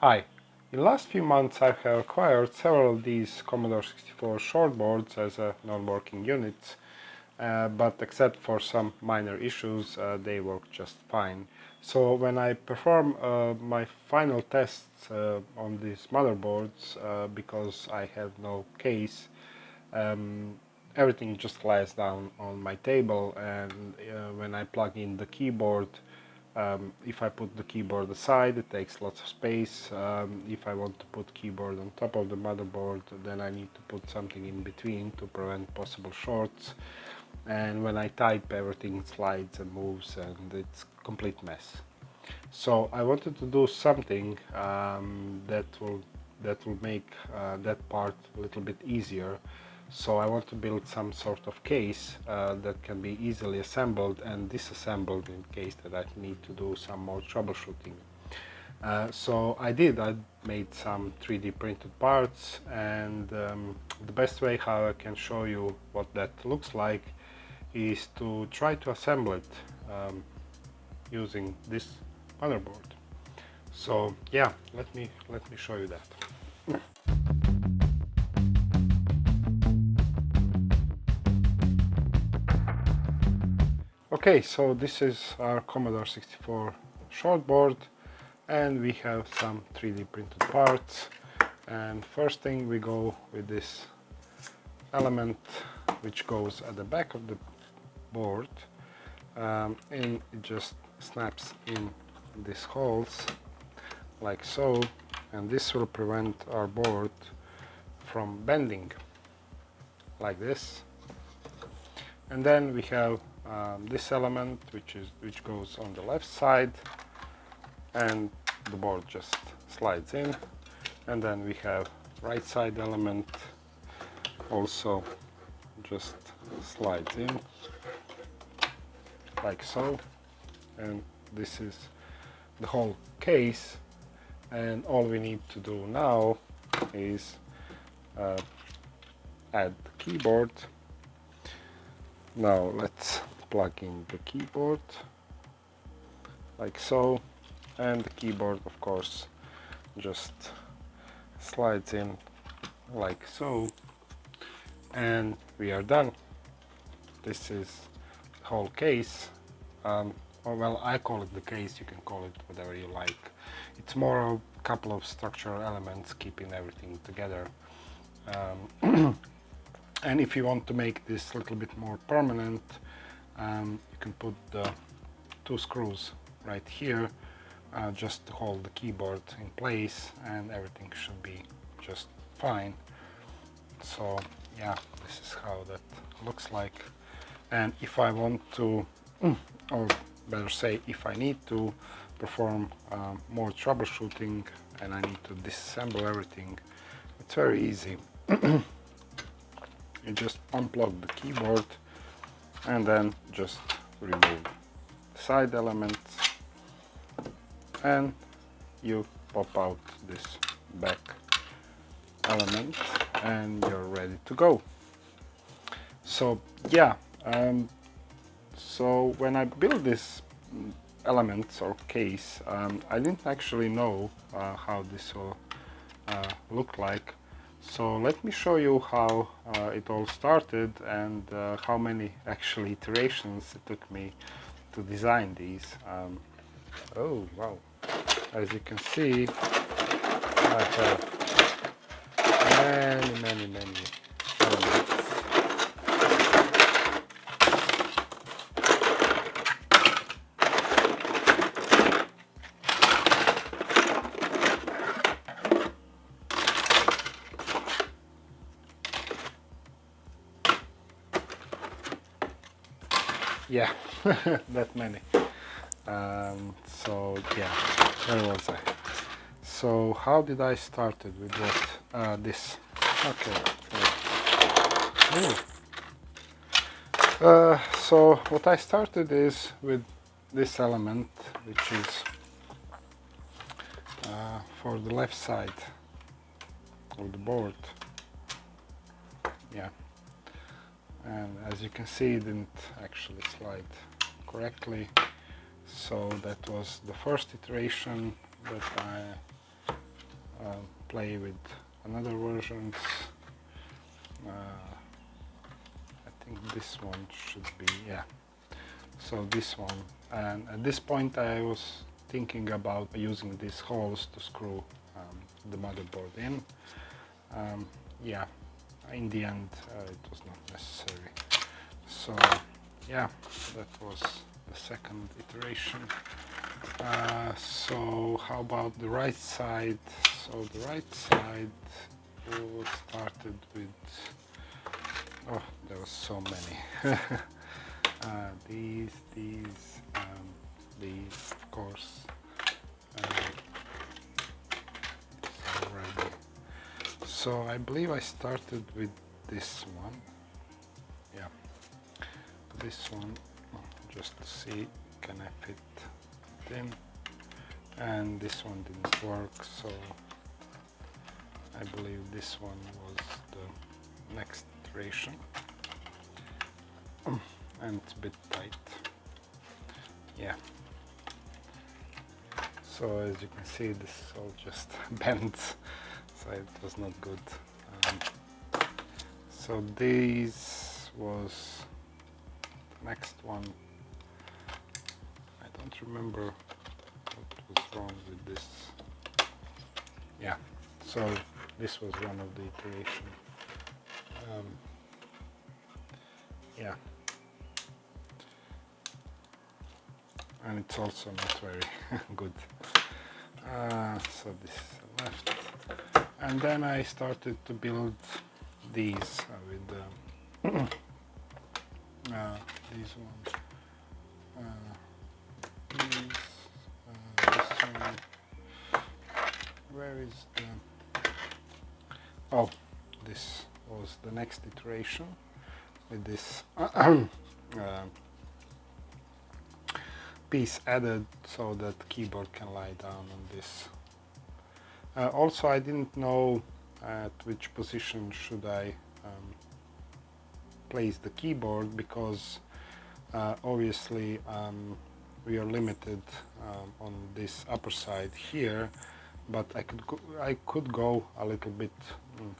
Hi, in the last few months I have acquired several of these Commodore 64 shortboards as a non-working units, but except for some minor issues, they work just fine. So when I perform my final tests on these motherboards, because I have no case, everything just lies down on my table, and when I plug in the keyboard, if I put the keyboard aside, it takes lots of space. If I want to put keyboard on top of the motherboard, then I need to put something in between to prevent possible shorts. And when I type, everything slides and moves, and it's a complete mess. So I wanted to do something that will make that part a little bit easier. So I want to build some sort of case that can be easily assembled and disassembled in case that I need to do some more troubleshooting. So I made some 3D printed parts, and the best way how I can show you what that looks like is to try to assemble it using this motherboard. So yeah, let me show you that. Okay, so this is our Commodore 64 shortboard, and we have some 3D printed parts. And first thing, we go with this element which goes at the back of the board, and it just snaps in these holes like so, and this will prevent our board from bending like this. And then we have this element which goes on the left side, and the board just slides in. And then we have right side element also just slides in like so, and this is the whole case. And all we need to do now is add the keyboard. Now let's plug in the keyboard like so, and the keyboard of course just slides in like so, and we are done. This is the whole case. Or well, I call it the case, you can call it whatever you like. It's more a couple of structural elements keeping everything together. And if you want to make this a little bit more permanent, you can put the 2 screws right here just to hold the keyboard in place, and everything should be just fine. So yeah, this is how that looks like. And if I want to, or better say, if I need to perform more troubleshooting and I need to disassemble everything, it's very easy. You just unplug the keyboard and then just remove the side elements, and you pop out this back element and you're ready to go. So yeah, so when I built this elements or case, I didn't actually know how this will look like. So let me show you how it all started, and how many actually iterations it took me to design these. Oh wow, as you can see, I have many elements. Yeah, that many. So yeah, where was I? So how did I started with what? This. Okay. So what I started is with this element, which is for the left side of the board. Yeah. And as you can see, it didn't actually slide correctly, so that was the first iteration that I play with another versions. I think this one should be, yeah, so this one. And at this point I was thinking about using these holes to screw the motherboard in. Yeah, in the end it was not necessary. So yeah, that was the second iteration. So how about the right side? So the right side started with, oh, there was so many. These, of course. Already. So I believe I started with this one. Yeah, this one, just to see can I fit it in. And this one didn't work, so I believe this one was the next iteration. And it's a bit tight. Yeah. So as you can see, this is all just bent, so it was not good. So this was the next one. I don't remember what was wrong with this. Yeah, so this was one of the iteration. Yeah. And it's also not very good. So this is left. And then I started to build these with these ones. This one. Where is the... Oh, this was the next iteration with this piece added so that the keyboard can lie down on this. Also, I didn't know at which position should I place the keyboard, because obviously we are limited on this upper side here, but I could go a little bit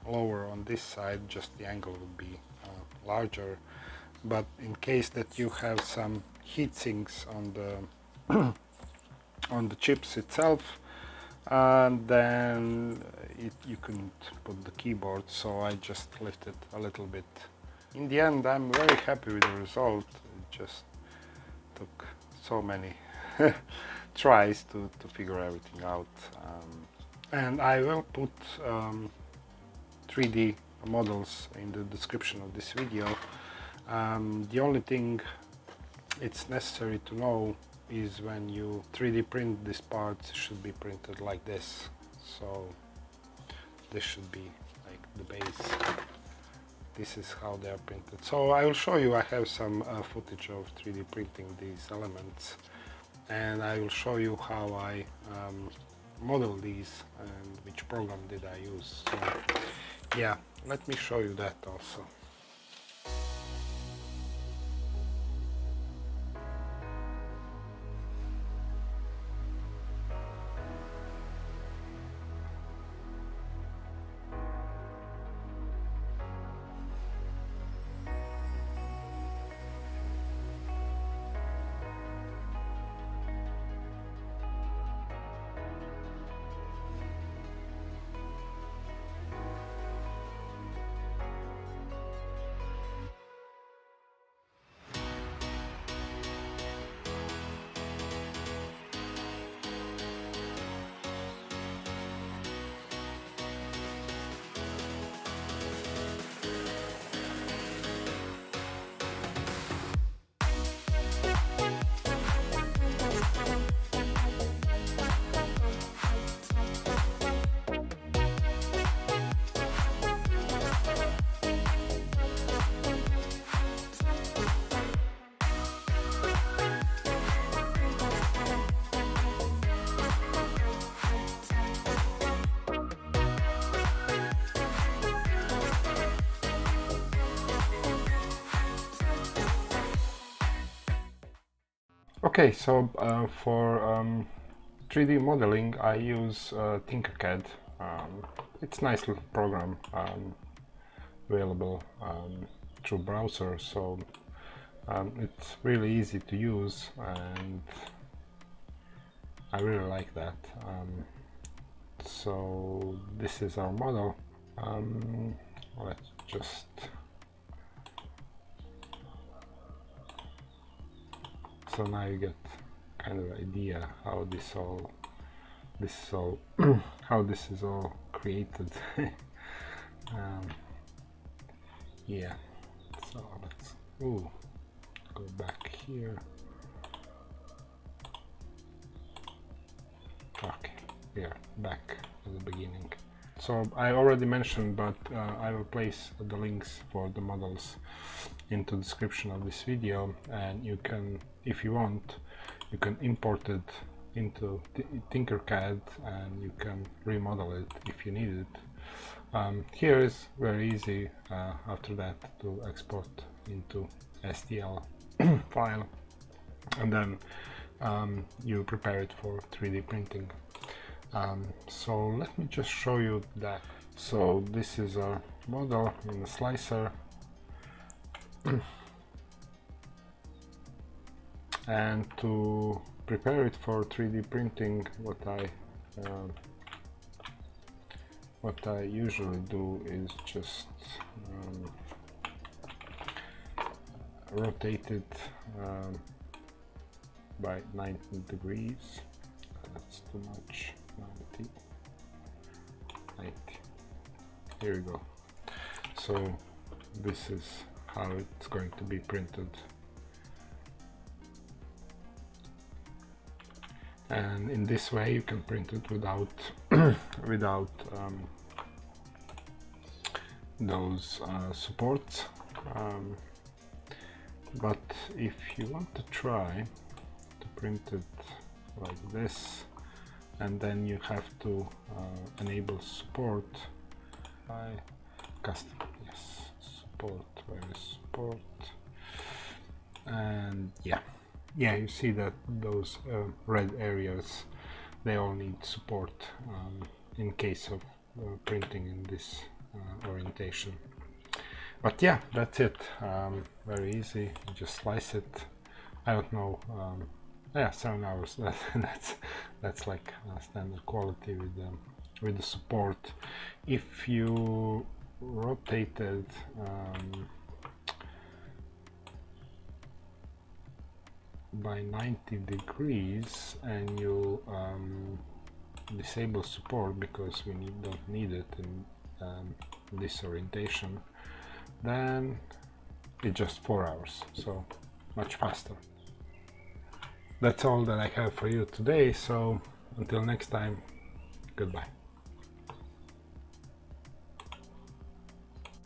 lower on this side, just the angle would be larger. But in case that you have some heat sinks on the on the chips itself, then you couldn't put the keyboard, so I just lifted a little bit. In the end, I'm very happy with the result. It just took so many tries to figure everything out. And I will put 3D models in the description of this video. The only thing it's necessary to know is when you 3D print these parts, it should be printed like this. So this should be like the base. This is how they are printed. So I will show you, I have some footage of 3D printing these elements, and I will show you how I model these and which program did I use. So yeah, let me show you that also. Okay, so for 3D modeling I use Tinkercad. It's a nice little program, available through browser, so it's really easy to use, and I really like that. So this is our model. Let's just so now you get kind of idea how this is all how this is all created. Yeah, so let's go back here. Okay, we are back at the beginning. So I already mentioned, but I will place the links for the models into the description of this video, and you can, if you want, you can import it into Tinkercad and you can remodel it if you need it. Here is very easy after that to export into STL file, and then you prepare it for 3D printing. So let me just show you that. So this is our model in the slicer. And to prepare it for 3D printing, what I usually do is just rotate it by 90 degrees. That's too much. 90. Here we go. So this is how it's going to be printed. And in this way you can print it without without those supports. But if you want to try to print it like this, and then you have to enable support by custom, yes, support, where is support, and yeah, you see that those red areas, they all need support in case of printing in this orientation. But yeah, that's it. Very easy. You just slice it. I don't know. Yeah, 7 hours. That's like standard quality with the support. If you rotate it by 90 degrees and you disable support, because we don't need it in this orientation, then it's just 4 hours, so much faster. That's all that I have for you today, so until next time, goodbye.